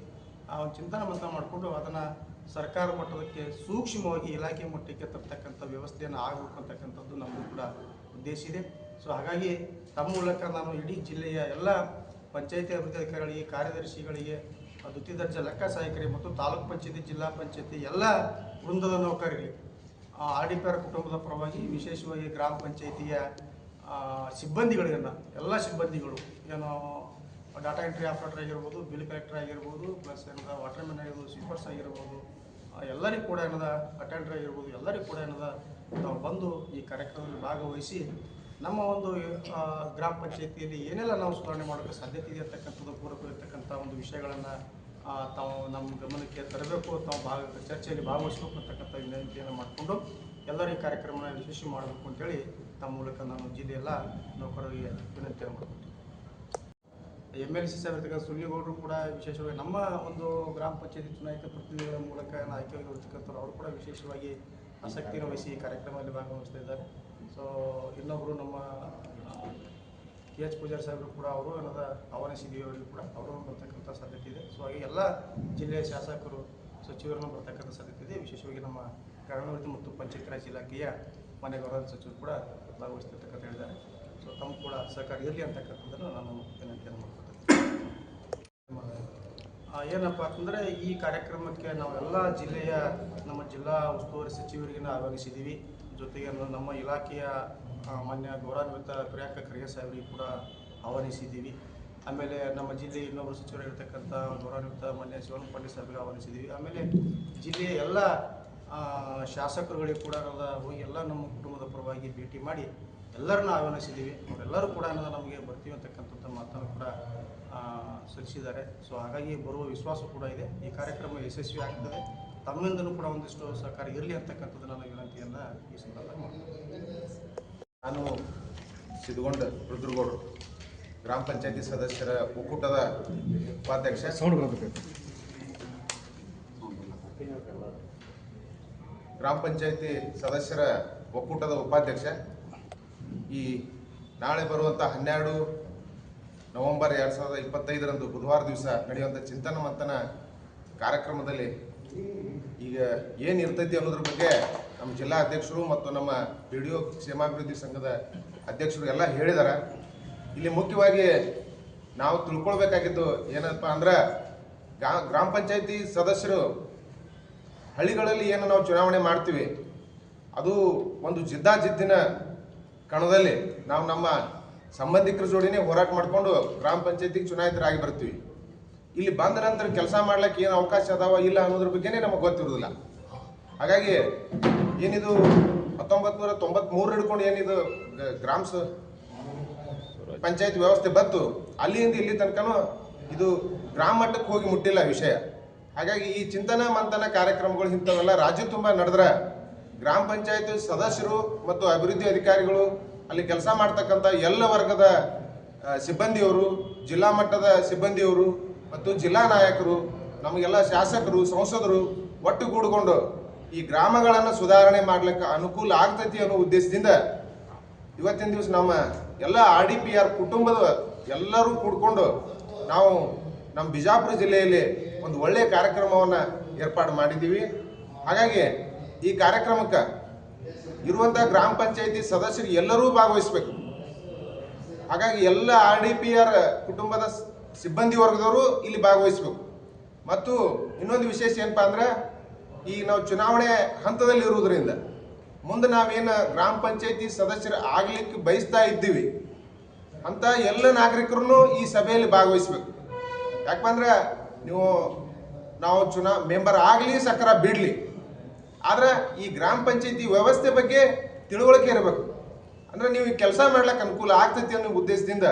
ಒಂದು ಚಿಂತನೆ ಮಂಥನ ಮಾಡಿಕೊಂಡು ಅದನ್ನು ಸರ್ಕಾರ ಮಟ್ಟದಕ್ಕೆ ಸೂಕ್ಷ್ಮವಾಗಿ ಇಲಾಖೆ ಮಟ್ಟಕ್ಕೆ ತರ್ತಕ್ಕಂಥ ವ್ಯವಸ್ಥೆಯನ್ನು ಆಗಬೇಕು ಅಂತಕ್ಕಂಥದ್ದು ನಮಗೂ ಕೂಡ ಉದ್ದೇಶ ಇದೆ. ಸೊ ಹಾಗಾಗಿ ತಮ್ಮ ಮೂಲಕ ನಾನು ಇಡೀ ಜಿಲ್ಲೆಯ ಎಲ್ಲ ಪಂಚಾಯತಿ ಅಭಿವೃದ್ಧಿ ಅಧಿಕಾರಿಗಳಿಗೆ, ಕಾರ್ಯದರ್ಶಿಗಳಿಗೆ, ದ್ವಿತೀಯ ದರ್ಜೆ ಲೆಕ್ಕ ಸಹಾಯಕರಿಗೆ ಮತ್ತು ತಾಲೂಕು ಪಂಚಾಯತಿ, ಜಿಲ್ಲಾ ಪಂಚಾಯತಿ ಎಲ್ಲ ವೃಂದದ ನೌಕರರಿಗೆ RDPR ಕುಟುಂಬದ ಪರವಾಗಿ ವಿಶೇಷವಾಗಿ ಗ್ರಾಮ ಪಂಚಾಯತಿಯ ಸಿಬ್ಬಂದಿಗಳಿಗನ್ನು, ಎಲ್ಲ ಸಿಬ್ಬಂದಿಗಳು ಏನು ಡಾಟಾ ಎಂಟ್ರಿ ಆಪರೇಟರ್ ಆಗಿರ್ಬೋದು, ಬಿಲ್ ಕಲೆಕ್ಟರ್ ಆಗಿರ್ಬೋದು, ಪ್ಲಸ್ ಏನದ ವಾಟರ್ ಮ್ಯಾನ್ ಆಗಿರ್ಬೋದು, ಸ್ವೀಪರ್ಸ್ ಆಗಿರ್ಬೋದು, ಎಲ್ಲರಿಗೂ ಕೂಡ ಏನದ ಅಟೆಂಡರ್ ಆಗಿರ್ಬೋದು, ಎಲ್ಲರಿಗೂ ಕೂಡ ಏನದ ನಾವು ಬಂದು ಈ ಕಾರ್ಯಕ್ರಮದಲ್ಲಿ ಭಾಗವಹಿಸಿ ನಮ್ಮ ಒಂದು ಗ್ರಾಮ ಪಂಚಾಯತಿಯಲ್ಲಿ ಏನೆಲ್ಲ ನಾವು ಸುಧಾರಣೆ ಮಾಡೋಕ್ಕೆ ಸಾಧ್ಯತೆ ಇದೆ ಅಂತಕ್ಕಂಥದ್ದು ಪೂರಕ ಇರ್ತಕ್ಕಂಥ ಒಂದು ವಿಷಯಗಳನ್ನು ತಾವು ನಮ್ಮ ಗಮನಕ್ಕೆ ತರಬೇಕು, ತಾವು ಚರ್ಚೆಯಲ್ಲಿ ಭಾಗವಹಿಸಬೇಕು ಅಂತಕ್ಕಂಥ ವಿನಂತಿಯನ್ನು ಮಾಡಿಕೊಂಡು ಎಲ್ಲರೂ ಈ ಕಾರ್ಯಕ್ರಮನ ಯಶಸ್ವಿ ಮಾಡಬೇಕು ಅಂತೇಳಿ ತಮ್ಮ ಮೂಲಕ ನಾನು ಜಿಲ್ಲೆಯೆಲ್ಲ ನೌಕರರಿಗೆ ವಿನಂತಿಯನ್ನು ಮಾಡ್ತೀನಿ. MLC ಸಾಹೇಬ್ ಇರ್ತಕ್ಕಂಥ ಸುನಿಗೌಡರು ಕೂಡ ವಿಶೇಷವಾಗಿ ನಮ್ಮ ಒಂದು ಗ್ರಾಮ ಪಂಚಾಯತಿ ಚುನಾಯಿತ ಪ್ರತಿನಿಧಿಗಳ ಮೂಲಕ ಆಯ್ಕೆಯಾಗಿರ್ತಕ್ಕಂಥವ್ರು ಅವರು ಕೂಡ ವಿಶೇಷವಾಗಿ ಆಸಕ್ತಿಯನ್ನು ವಹಿಸಿ ಈ ಕಾರ್ಯಕ್ರಮದಲ್ಲಿ ಭಾಗವಹಿಸ್ತಾ ಇದ್ದಾರೆ. ಸೊ ಇನ್ನೊಬ್ಬರು ನಮ್ಮ KH ಪೂಜಾರಿ ಸಾಹೇಬರು ಕೂಡ ಅವರು ಏನದ ಆಹ್ವಾನಿಸಿದ್ದೀವಿ, ಅವರಿಗೆ ಕೂಡ ಅವರು ಬರ್ತಕ್ಕಂಥ ಸಾಧ್ಯತೆ ಇದೆ. ಸೊ ಹಾಗೆ ಎಲ್ಲ ಜಿಲ್ಲೆಯ ಶಾಸಕರು, ಸಚಿವರನ್ನು ಬರ್ತಕ್ಕಂಥ ಸಾಧ್ಯತೆ ಇದೆ. ವಿಶೇಷವಾಗಿ ನಮ್ಮ ಗ್ರಾಮೀಣಾಭಿವೃದ್ಧಿ ಮತ್ತು ಪಂಚಾಯತ್ ರಾಜ್ ಇಲಾಖೆಯ ಮನೆ ಗೌರವ ಸಚಿವರು ಕೂಡ ಭಾಗವಹಿಸ್ತಿರ್ತಕ್ಕಂಥ ಹೇಳಿದ್ದಾರೆ. ಸೊ ತಮ್ಮ ಕೂಡ ಸಹಕಾರ ಇರಲಿ ಅಂತಕ್ಕಂಥದ್ದನ್ನು ನಾನು ವಿನಂತಿಯನ್ನು ಮಾಡ್ಕೊಳ್ತೀನಿ. ಏನಪ್ಪ ಅಂತಂದರೆ ಈ ಕಾರ್ಯಕ್ರಮಕ್ಕೆ ನಾವೆಲ್ಲ ಜಿಲ್ಲೆಯ ನಮ್ಮ ಜಿಲ್ಲಾ ಉಸ್ತುವಾರಿ ಸಚಿವರಿಗೆ ಆಹ್ವಾನಿಸಿದ್ದೀವಿ. ಜೊತೆಗೆ ನಮ್ಮ ಇಲಾಖೆಯ ಮಾನ್ಯ ಗೌರವಾನ್ವಿತ ಪ್ರಿಯಾಂಕ ಖರ್ಗೆ ಸಾಹೇಬರಿಗೆ ಕೂಡ ಆಹ್ವಾನಿಸಿದ್ದೀವಿ. ಆಮೇಲೆ ನಮ್ಮ ಜಿಲ್ಲೆಯ ಇನ್ನೊಬ್ಬರು ಸಚಿವರಾಗಿರ್ತಕ್ಕಂಥ ಗೌರವಾನ್ವಿತ ಮಾನ್ಯ ಶಿವಣ್ಣ ಪಾಟೀಲ್ ಸಾಹೇಬರಿಗೆ ಆಹ್ವಾನಿಸಿದ್ದೀವಿ. ಆಮೇಲೆ ಜಿಲ್ಲೆಯ ಎಲ್ಲ ಶಾಸಕರುಗಳಿಗೆ ಕೂಡ ಹೋಗಿ ಎಲ್ಲ ನಮ್ಮ ಕುಟುಂಬದ ಪರವಾಗಿ ಭೇಟಿ ಮಾಡಿ ಎಲ್ಲರನ್ನ ಆಹ್ವಾನಿಸಿದ್ದೀವಿ. ಅವರೆಲ್ಲರೂ ಕೂಡ ನಮಗೆ ಬರ್ತೀವಿ ಅಂತಕ್ಕಂಥದ್ದು ಮಾತನ್ನು ಕೂಡ ಸಲ್ಲಿಸಿದ್ದಾರೆ. ಸೊ ಹಾಗಾಗಿ ಬರುವ ವಿಶ್ವಾಸ ಕೂಡ ಇದೆ, ಈ ಕಾರ್ಯಕ್ರಮ ಯಶಸ್ವಿ ಆಗ್ತದೆ. ತಮ್ಮಿಂದಲೂ ಕೂಡ ಒಂದಿಷ್ಟು ಸಹಕಾರ ಇರಲಿ ಅಂತಕ್ಕಂಥದ್ದು ನನ್ನ ವಿನಂತಿಯನ್ನು ಈ ಸಂದರ್ಭದಲ್ಲಿ ಮಾಡ್ತೀನಿ. ನಾನು ಸಿದ್ಧಗೊಂಡ ರುದ್ರಗೌಡರು, ಗ್ರಾಮ ಪಂಚಾಯತಿ ಸದಸ್ಯರ ಒಕ್ಕೂಟದ ಉಪಾಧ್ಯಕ್ಷ. ಗ್ರಾಮ ಪಂಚಾಯತಿ ಸದಸ್ಯರ ಒಕ್ಕೂಟದ ಉಪಾಧ್ಯಕ್ಷ. ಈ ನಾಳೆ ಬರುವಂಥ 12 ನವೆಂಬರ್ 2025 ಬುಧವಾರ ದಿವಸ ನಡೆಯುವಂಥ ಚಿಂತನ ಮಂಥನ ಕಾರ್ಯಕ್ರಮದಲ್ಲಿ ಈಗ ಏನು ಇರ್ತೈತಿ ಅನ್ನೋದ್ರ ಬಗ್ಗೆ ನಮ್ಮ ಜಿಲ್ಲಾ ಅಧ್ಯಕ್ಷರು ಮತ್ತು ನಮ್ಮ PDO ಕ್ಷೇಮಾಭಿವೃದ್ಧಿ ಸಂಘದ ಅಧ್ಯಕ್ಷರು ಎಲ್ಲ ಹೇಳಿದಾರೆ. ಇಲ್ಲಿ ಮುಖ್ಯವಾಗಿ ನಾವು ತಿಳ್ಕೊಳ್ಬೇಕಾಗಿದ್ದು ಏನಪ್ಪ ಅಂದ್ರೆ, ಗ್ರಾಮ ಪಂಚಾಯತಿ ಸದಸ್ಯರು ಹಳ್ಳಿಗಳಲ್ಲಿ ಏನು ನಾವು ಚುನಾವಣೆ ಮಾಡ್ತೀವಿ, ಅದು ಒಂದು ಜಿದ್ದಾಜಿದ್ದಿನ ಕಣದಲ್ಲಿ ನಾವು ನಮ್ಮ ಸಂಬಂಧಿಕರ ಜೋಡಿನೇ ಹೋರಾಟ ಮಾಡಿಕೊಂಡು ಗ್ರಾಮ ಪಂಚಾಯತಿಗೆ ಚುನಾಯಿತರಾಗಿ ಬರ್ತೀವಿ. ಇಲ್ಲಿ ಬಂದ ನಂತರ ಕೆಲಸ ಮಾಡ್ಲಿಕ್ಕೆ ಏನು ಅವಕಾಶ ಅದಾವ ಇಲ್ಲ ಅನ್ನೋದ್ರ ಬಗ್ಗೆನೇ ನಮಗೆ ಗೊತ್ತಿರೋದಿಲ್ಲ. ಹಾಗಾಗಿ ಏನಿದು 1993 ಹಿಡ್ಕೊಂಡು ಏನಿದು ಗ್ರಾಮ ಪಂಚಾಯತ್ ವ್ಯವಸ್ಥೆ ಬಂತು, ಅಲ್ಲಿಂದ ಇಲ್ಲಿ ತನಕನೂ ಇದು ಗ್ರಾಮ ಮಟ್ಟಕ್ಕೆ ಹೋಗಿ ಮುಟ್ಟಿಲ್ಲ ವಿಷಯ. ಹಾಗಾಗಿ ಈ ಚಿಂತನ ಮಂಥನ ಕಾರ್ಯಕ್ರಮಗಳು ಇಂಥವೆಲ್ಲ ರಾಜ್ಯ ತುಂಬ ನಡೆದ್ರೆ ಗ್ರಾಮ ಪಂಚಾಯತ್ ಸದಸ್ಯರು ಮತ್ತು ಅಭಿವೃದ್ಧಿ ಅಧಿಕಾರಿಗಳು, ಅಲ್ಲಿ ಕೆಲಸ ಮಾಡ್ತಕ್ಕಂಥ ಎಲ್ಲ ವರ್ಗದ ಸಿಬ್ಬಂದಿಯವರು, ಜಿಲ್ಲಾ ಮಟ್ಟದ ಸಿಬ್ಬಂದಿಯವರು ಮತ್ತು ಜಿಲ್ಲಾ ನಾಯಕರು, ನಮಗೆಲ್ಲ ಶಾಸಕರು, ಸಂಸದರು ಒಟ್ಟುಗೂಡಿಕೊಂಡು ಈ ಗ್ರಾಮಗಳನ್ನು ಸುಧಾರಣೆ ಮಾಡ್ಲಿಕ್ಕೆ ಅನುಕೂಲ ಆಗ್ತೈತಿ ಅನ್ನೋ ಉದ್ದೇಶದಿಂದ ಇವತ್ತಿನ ದಿವಸ ನಮ್ಮ ಎಲ್ಲ RDPR ಕುಟುಂಬದ ಎಲ್ಲರೂ ಕೂಡ್ಕೊಂಡು ನಾವು ನಮ್ಮ ಬಿಜಾಪುರ ಜಿಲ್ಲೆಯಲ್ಲಿ ಒಂದು ಒಳ್ಳೆಯ ಕಾರ್ಯಕ್ರಮವನ್ನು ಏರ್ಪಾಡು ಮಾಡಿದ್ದೀವಿ. ಹಾಗಾಗಿ ಈ ಕಾರ್ಯಕ್ರಮಕ್ಕೆ ಇರುವಂಥ ಗ್ರಾಮ ಪಂಚಾಯಿತಿ ಸದಸ್ಯರು ಎಲ್ಲರೂ ಭಾಗವಹಿಸಬೇಕು. ಹಾಗಾಗಿ ಎಲ್ಲ RDPR ಕುಟುಂಬದ ಸಿಬ್ಬಂದಿ ವರ್ಗದವರು ಇಲ್ಲಿ ಭಾಗವಹಿಸಬೇಕು. ಮತ್ತು ಇನ್ನೊಂದು ವಿಶೇಷ ಏನಪ್ಪ ಅಂದ್ರೆ, ಈಗ ನಾವು ಚುನಾವಣೆ ಹಂತದಲ್ಲಿ ಇರುವುದರಿಂದ ಮುಂದೆ ನಾವೇನು ಗ್ರಾಮ ಪಂಚಾಯಿತಿ ಸದಸ್ಯರು ಆಗ್ಲಿಕ್ಕೆ ಬಯಸ್ತಾ ಇದ್ದೀವಿ ಅಂತ ಎಲ್ಲ ನಾಗರಿಕರು ಈ ಸಭೆಯಲ್ಲಿ ಭಾಗವಹಿಸಬೇಕು. ಯಾಕಂದ್ರೆ ನಾವು ಮೆಂಬರ್ ಆಗಲಿ ಸಕ್ರ ಬಿಡಲಿ, ಆದ್ರೆ ಈ ಗ್ರಾಮ ಪಂಚಾಯಿತಿ ವ್ಯವಸ್ಥೆ ಬಗ್ಗೆ ತಿಳುವಳಿಕೆ ಇರಬೇಕು. ಅಂದ್ರೆ ನೀವು ಕೆಲಸ ಮಾಡ್ಲಿಕ್ಕೆ ಅನುಕೂಲ ಆಗ್ತೈತಿ ಅನ್ನೋ ಉದ್ದೇಶದಿಂದ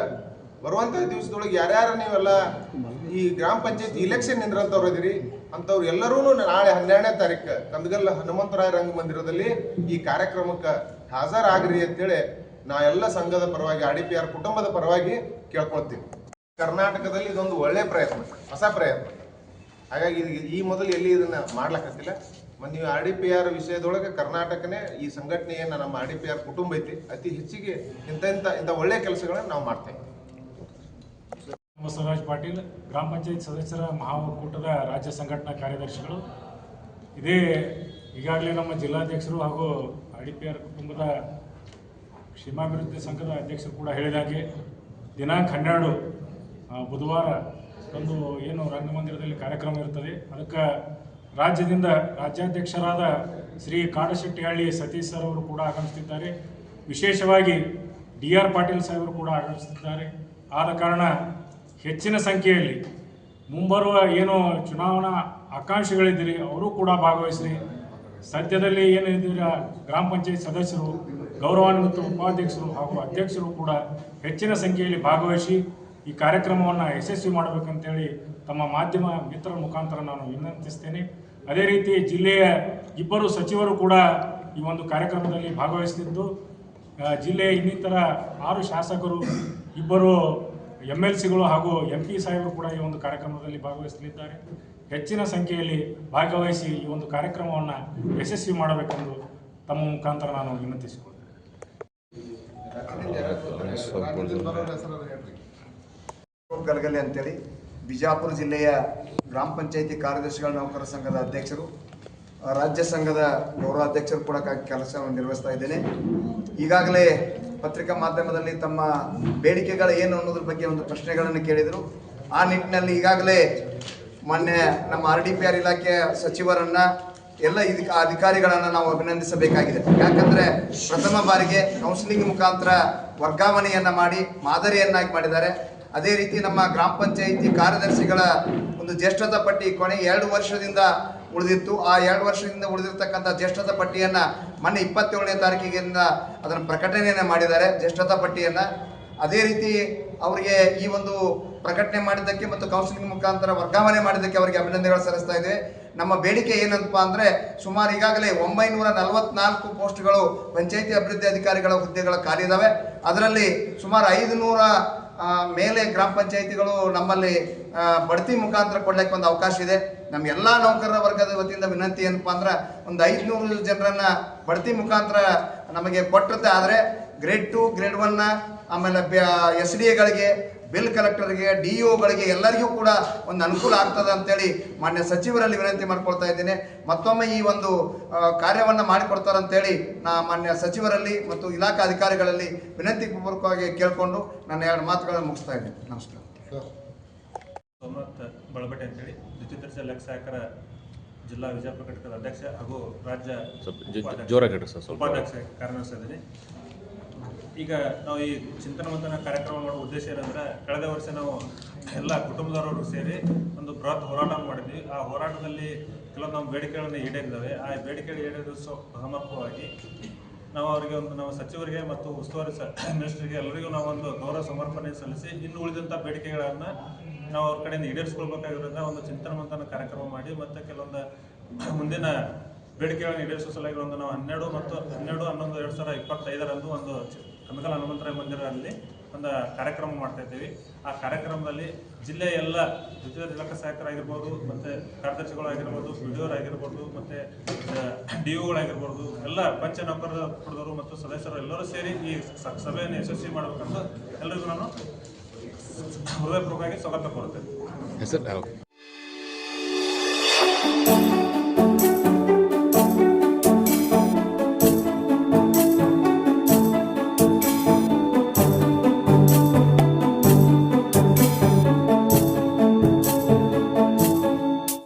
ಬರುವಂಥ ದಿವಸದೊಳಗೆ ಯಾರ್ಯಾರು ನೀವೆಲ್ಲ ಈ ಗ್ರಾಮ ಪಂಚಾಯತಿ ಇಲೆಕ್ಷನ್ ನಿಂದ್ರಂಥವ್ರು ಇದೀರಿ ಅಂಥವ್ರು ಎಲ್ಲರೂ ನಾಳೆ 12ನೇ ತಾರೀಕು ಕಂದಗಲ್ ಹನುಮಂತರಾಯ ರಂಗಮಂದಿರದಲ್ಲಿ ಈ ಕಾರ್ಯಕ್ರಮಕ್ಕೆ ಹಾಜರಾಗ್ರಿ ಅಂತೇಳಿ ನಾ ಎಲ್ಲ ಸಂಘದ ಪರವಾಗಿ RDPR ಕುಟುಂಬದ ಪರವಾಗಿ ಕೇಳ್ಕೊಳ್ತೀನಿ. ಕರ್ನಾಟಕದಲ್ಲಿ ಇದೊಂದು ಒಳ್ಳೆ ಪ್ರಯತ್ನ, ಹೊಸ ಪ್ರಯತ್ನ. ಹಾಗಾಗಿ ಈ ಮೊದಲು ಎಲ್ಲಿ ಇದನ್ನ ಮಾಡ್ಲಕ್ಕತ್ತಿಲ್ಲ. ಮತ್ತು ನೀವು RDPR ವಿಷಯದೊಳಗೆ ಕರ್ನಾಟಕನೇ ಈ ಸಂಘಟನೆಯನ್ನು ನಮ್ಮ RDPR ಕುಟುಂಬ ಐತಿ, ಅತಿ ಹೆಚ್ಚಿಗೆ ಇಂಥ ಒಳ್ಳೆ ಕೆಲಸಗಳನ್ನು ನಾವು ಮಾಡ್ತೇವೆ. ಬಸವರಾಜ್ ಪಾಟೀಲ್, ಗ್ರಾಮ ಪಂಚಾಯತ್ ಸದಸ್ಯರ ಮಹಾ ಒಕ್ಕೂಟದ ರಾಜ್ಯ ಸಂಘಟನಾ ಕಾರ್ಯದರ್ಶಿಗಳು. ಇದೇ ಈಗಾಗಲೇ ನಮ್ಮ ಜಿಲ್ಲಾಧ್ಯಕ್ಷರು ಹಾಗೂ RDPR ಕುಟುಂಬದ ಕ್ಷೇಮಾಭಿವೃದ್ಧಿ ಸಂಘದ ಅಧ್ಯಕ್ಷರು ಕೂಡ ಹೇಳಿದಾಗೆ ದಿನಾಂಕ 12 ಬುಧವಾರ ಒಂದು ಏನು ರಂಗಮಂದಿರದಲ್ಲಿ ಕಾರ್ಯಕ್ರಮ ಇರುತ್ತದೆ. ಅದಕ್ಕೆ ರಾಜ್ಯದಿಂದ ರಾಜ್ಯಾಧ್ಯಕ್ಷರಾದ ಶ್ರೀ ಕಾಡಶೆಟ್ಟಿಹಳ್ಳಿ ಸತೀಶ್ ಸರ್ ಅವರು ಕೂಡ ಆಗಮಿಸುತ್ತಿದ್ದಾರೆ. ವಿಶೇಷವಾಗಿ DR ಪಾಟೀಲ್ ಸಾಹೇಬರು ಕೂಡ ಆಗಮಿಸುತ್ತಿದ್ದಾರೆ. ಆದ ಕಾರಣ ಹೆಚ್ಚಿನ ಸಂಖ್ಯೆಯಲ್ಲಿ ಮುಂಬರುವ ಏನು ಚುನಾವಣಾ ಆಕಾಂಕ್ಷಿಗಳಿದ್ದೀರಿ ಅವರು ಕೂಡ ಭಾಗವಹಿಸ್ರಿ. ಸದ್ಯದಲ್ಲಿ ಏನು ಇದ್ದೀರ ಗ್ರಾಮ ಪಂಚಾಯತ್ ಸದಸ್ಯರು, ಗೌರವಾನ್ವಿತ ಉಪಾಧ್ಯಕ್ಷರು ಹಾಗೂ ಅಧ್ಯಕ್ಷರು ಕೂಡ ಹೆಚ್ಚಿನ ಸಂಖ್ಯೆಯಲ್ಲಿ ಭಾಗವಹಿಸಿ ಈ ಕಾರ್ಯಕ್ರಮವನ್ನು ಯಶಸ್ವಿ ಮಾಡಬೇಕಂತೇಳಿ ತಮ್ಮ ಮಾಧ್ಯಮ ಮಿತ್ರರ ಮುಖಾಂತರ ನಾನು ವಿನಂತಿಸ್ತೇನೆ. ಅದೇ ರೀತಿ ಜಿಲ್ಲೆಯ 2 ಸಚಿವರು ಕೂಡ ಈ ಒಂದು ಕಾರ್ಯಕ್ರಮದಲ್ಲಿ ಭಾಗವಹಿಸುತ್ತಿದ್ದು, ಜಿಲ್ಲೆಯ ಇನ್ನಿತರ 6 ಶಾಸಕರು, 2 MLCಗಳು ಹಾಗೂ MP ಸಾಹೇಬರು ಕೂಡ ಈ ಒಂದು ಕಾರ್ಯಕ್ರಮದಲ್ಲಿ ಭಾಗವಹಿಸಲಿದ್ದಾರೆ. ಹೆಚ್ಚಿನ ಸಂಖ್ಯೆಯಲ್ಲಿ ಭಾಗವಹಿಸಿ ಈ ಒಂದು ಕಾರ್ಯಕ್ರಮವನ್ನು ಯಶಸ್ವಿ ಮಾಡಬೇಕೆಂದು ತಮ್ಮ ಮುಖಾಂತರ ನಾನು ವಿನಂತಿಸಿಕೊಳ್ತೇನೆ. ಗಲಗಲೆ ಅಂತೇಳಿ ಬಿಜಾಪುರ ಜಿಲ್ಲೆಯ ಗ್ರಾಮ ಪಂಚಾಯಿತಿ ಕಾರ್ಯದರ್ಶಿಗಳ ನೌಕರ ಸಂಘದ ಅಧ್ಯಕ್ಷರು, ರಾಜ್ಯ ಸಂಘದ ಗೌರವಾಧ್ಯಕ್ಷರು ಕೂಡ ಕೆಲಸವನ್ನು ನಿರ್ವಹಿಸ್ತಾ ಇದ್ದೇನೆ. ಈಗಾಗಲೇ ಪತ್ರಿಕಾ ಮಾಧ್ಯಮದಲ್ಲಿ ತಮ್ಮ ಬೇಡಿಕೆಗಳು ಏನು ಅನ್ನೋದ್ರ ಬಗ್ಗೆ ಒಂದು ಪ್ರಶ್ನೆಗಳನ್ನು ಕೇಳಿದರು. ಆ ನಿಟ್ಟಿನಲ್ಲಿ ಈಗಾಗಲೇ ಮೊನ್ನೆ ನಮ್ಮ RDPR ಇಲಾಖೆಯ ಸಚಿವರನ್ನ ಎಲ್ಲ ಅಧಿಕಾರಿಗಳನ್ನು ನಾವು ಅಭಿನಂದಿಸಬೇಕಾಗಿದೆ. ಯಾಕಂದರೆ ಪ್ರಥಮ ಬಾರಿಗೆ ಕೌನ್ಸಿಲಿಂಗ್ ಮುಖಾಂತರ ವರ್ಗಾವಣೆಯನ್ನು ಮಾಡಿ ಮಾದರಿಯನ್ನಾಗಿ ಮಾಡಿದ್ದಾರೆ. ಅದೇ ರೀತಿ ನಮ್ಮ ಗ್ರಾಮ ಪಂಚಾಯಿತಿ ಕಾರ್ಯದರ್ಶಿಗಳ ಒಂದು ಜ್ಯೇಷ್ಠತಾ ಪಟ್ಟಿ ಕೊನೆ 2 ವರ್ಷದಿಂದ ಉಳಿದಿತ್ತು. ಆ 2 ವರ್ಷದಿಂದ ಉಳಿದಿರ್ತಕ್ಕಂಥ ಜ್ಯೇಷ್ಠತಾ ಪಟ್ಟಿಯನ್ನು ಮೊನ್ನೆ 27ನೇ ತಾರೀಕಿನಿಂದ ಅದನ್ನು ಪ್ರಕಟಣೆಯನ್ನು ಮಾಡಿದ್ದಾರೆ, ಜ್ಯೇಷ್ಠತಾ ಪಟ್ಟಿಯನ್ನು. ಅದೇ ರೀತಿ ಅವರಿಗೆ ಈ ಒಂದು ಪ್ರಕಟಣೆ ಮಾಡಿದ್ದಕ್ಕೆ ಮತ್ತು ಕೌನ್ಸಿಲಿಂಗ್ ಮುಖಾಂತರ ವರ್ಗಾವಣೆ ಮಾಡಿದ್ದಕ್ಕೆ ಅವರಿಗೆ ಅಭಿನಂದನೆಗಳು ಸಲ್ಲಿಸ್ತಾ ಇದ್ದೇವೆ. ನಮ್ಮ ಬೇಡಿಕೆ ಏನಂತಪ್ಪ ಅಂದರೆ, ಸುಮಾರು ಈಗಾಗಲೇ 944 ಪೋಸ್ಟ್ಗಳು ಪಂಚಾಯಿತಿ ಅಭಿವೃದ್ಧಿ ಅಧಿಕಾರಿಗಳ ಹುದ್ದೆಗಳ ಖಾಲಿ ಇದ್ದಾವೆ. ಅದರಲ್ಲಿ ಸುಮಾರು 500 ಮೇಲೆ ಗ್ರಾಮ ಪಂಚಾಯಿತಿಗಳು ನಮ್ಮಲ್ಲಿ ಬಡ್ತಿ ಮುಖಾಂತರ ಕೊಡ್ಲಿಕ್ಕೆ ಒಂದು ಅವಕಾಶ ಇದೆ. ನಮ್ಮ ಎಲ್ಲ ನೌಕರರ ವರ್ಗದ ವತಿಯಿಂದ ವಿನಂತಿ ಏನಪ್ಪ ಅಂದ್ರೆ, ಒಂದು 500 ಜನರನ್ನ ಬಡ್ತಿ ಮುಖಾಂತರ ನಮಗೆ ಕೊಟ್ಟಿರುತ್ತೆ. ಆದರೆ ಗ್ರೇಡ್ 2, ಗ್ರೇಡ್ 1, ಆಮೇಲೆ SDAಗಳಿಗೆ, ಬಿಲ್ ಕಲೆಕ್ಟರ್ಗೆ, DEOಗಳಿಗೆ ಎಲ್ಲರಿಗೂ ಕೂಡ ಒಂದು ಅನುಕೂಲ ಆಗ್ತದೆ ಅಂತೇಳಿ ಮಾನ್ಯ ಸಚಿವರಲ್ಲಿ ವಿನಂತಿ ಮಾಡ್ಕೊಳ್ತಾ ಇದ್ದೇನೆ. ಮತ್ತೊಮ್ಮೆ ಈ ಒಂದು ಕಾರ್ಯವನ್ನು ಮಾಡಿಕೊಡ್ತಾರಂತೇಳಿ ನಾ ಮಾನ್ಯ ಸಚಿವರಲ್ಲಿ ಮತ್ತು ಇಲಾಖಾ ಅಧಿಕಾರಿಗಳಲ್ಲಿ ವಿನಂತಿ ಪೂರ್ವಕವಾಗಿ ಕೇಳಿಕೊಂಡು ನನ್ನ 2 ಮಾತುಗಳನ್ನು ಮುಗಿಸ್ತಾ ಇದ್ದೇನೆ. ನಮಸ್ಕಾರ. ಸೋಮನಾಥ್ ಬಳಬಟ್ಟೆ ಅಂತೇಳಿ ದ್ವಿತೀಯ ದರ್ಜೆ ಲೆಕ್ಕ ಸಹಾಯಕರ ಜಿಲ್ಲಾ ವಿಜಯಪುರ ಘಟಕದ ಅಧ್ಯಕ್ಷ ಹಾಗೂ ರಾಜ್ಯ ಉಪಾಧ್ಯಕ್ಷ ಕಾರ್ಯನಿರ್ವಹಿಸಿದ್ದೀನಿ. ಈಗ ನಾವು ಈ ಚಿಂತನ ಮಂಥನ ಕಾರ್ಯಕ್ರಮ ಮಾಡುವ ಉದ್ದೇಶ ಏನಂದ್ರೆ, ಕಳೆದ ವರ್ಷ ನಾವು ಎಲ್ಲ ಕುಟುಂಬದವರು ಸೇರಿ ಒಂದು ಬೃಹತ್ ಹೋರಾಟ ಮಾಡಿದ್ವಿ. ಆ ಹೋರಾಟದಲ್ಲಿ ಕೆಲವೊಂದು ನಮ್ಮ ಬೇಡಿಕೆಗಳನ್ನು ಈಡೇರಿದ್ದಾವೆ. ಆ ಬೇಡಿಕೆಗಳು ಈಡೇರಿದ ಸಮರ್ಪಕವಾಗಿ ನಾವು ಅವರಿಗೆ ನಾವು ಸಚಿವರಿಗೆ ಮತ್ತು ಉಸ್ತುವಾರಿ ಮಿನಿಸ್ಟರ್ಗೆ ಎಲ್ಲರಿಗೂ ನಾವು ಒಂದು ಗೌರವ ಸಮರ್ಪಣೆ ಸಲ್ಲಿಸಿ ಇನ್ನು ಉಳಿದಂಥ ಬೇಡಿಕೆಗಳನ್ನು ನಾವು ಅವ್ರ ಕಡೆಯಿಂದ ಈಡೇರಿಸ್ಕೊಳ್ಬೇಕಾಗಿರೋದ್ರಿಂದ ಒಂದು ಚಿಂತನ ಮಂಥನ ಕಾರ್ಯಕ್ರಮ ಮಾಡಿ ಮತ್ತು ಕೆಲವೊಂದು ಮುಂದಿನ ಬೇಡಿಕೆಗಳನ್ನು ಈಡೇರಿಸುವ ಸಲುವಾಗಿ ಒಂದು ನಾವು 12/11/2025 ಒಂದು ಕಂದಗಲ್ ಹನುಮಂತರಾಯ ಮಂದಿರದಲ್ಲಿ ಒಂದು ಕಾರ್ಯಕ್ರಮ ಮಾಡ್ತಾ ಇದ್ದೀವಿ. ಆ ಕಾರ್ಯಕ್ರಮದಲ್ಲಿ ಜಿಲ್ಲೆಯ ಎಲ್ಲ ದ್ವಿತೀಯ ಇಲಾಖಾ ಸಹಾಯಕರಾಗಿರ್ಬೋದು, ಮತ್ತು ಕಾರ್ಯದರ್ಶಿಗಳಾಗಿರ್ಬೋದು, BDOರಾಗಿರ್ಬೋದು, ಮತ್ತು DEOಗಳಾಗಿರ್ಬೋದು, ಎಲ್ಲ ಪಂಚ ನೌಕರರ ಕುಟುಂಬದವರು ಮತ್ತು ಸದಸ್ಯರು ಎಲ್ಲರೂ ಸೇರಿ ಈ ಸಭೆಯನ್ನು ಯಶಸ್ವಿ ಮಾಡಬೇಕಂತ ಎಲ್ಲರಿಗೂ ನಾನು ಹೃದಯಪೂರ್ವಕವಾಗಿ ಸ್ವಾಗತ ಕೋರುತ್ತೇನೆ. ಹೆಸರು